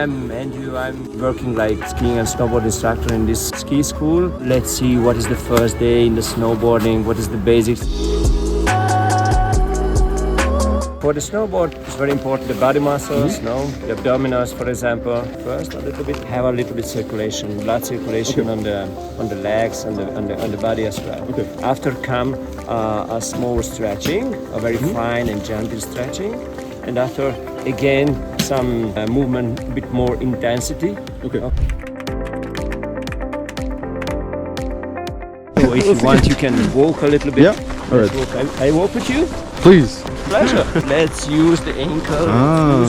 I'm Andrew. I'm working like skiing and snowboard instructor in this ski school. Let's see what is the first day in the snowboarding, what is the basics. For the snowboard, it's very important the body muscles, the abdominals, for example. First, have a little bit circulation, blood circulation on the legs and on the body as well. Okay. After come a small stretching, a very fine and gentle stretching, and after again some movement, a bit more intensity. Okay. So if you want, you can walk a little bit. Yeah. All right. I walk with you. Please. Pleasure. Let's use the ankle. Ah.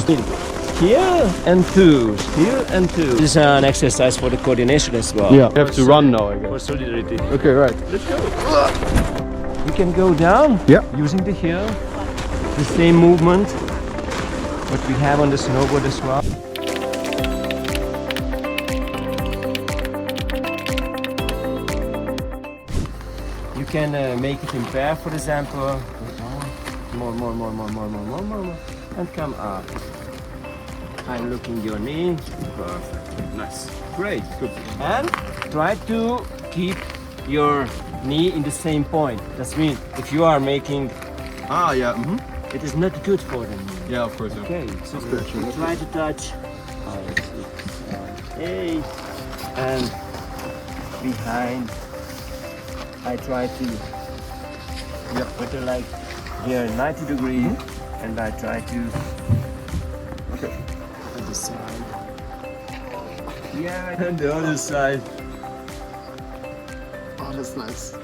Here and two. Here and two. This is an exercise for the coordination as well. Yeah. You have to run now, I For guess. solidarity. Okay, right. Let's go. We can go down. Yeah. Using the heel. The same movement what we have on the snowboard as well. You can make it in pair, for example. More. And come up. I'm looking your knee. Perfect. Nice. Great. Good. And try to keep your knee in the same point. That means if you are making, Ah, yeah. it is not good for the knee. Yeah, of course. Yeah. Okay, so try to touch 5, 6, 7, 8, and behind. I try to put it like here 90 degrees, and I try to on the side. Yeah, and the other side. Oh, that's nice.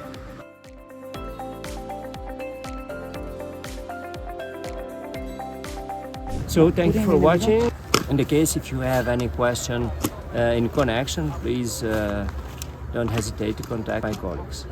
So thank you for watching. In the case if you have any question in connection, please don't hesitate to contact my colleagues.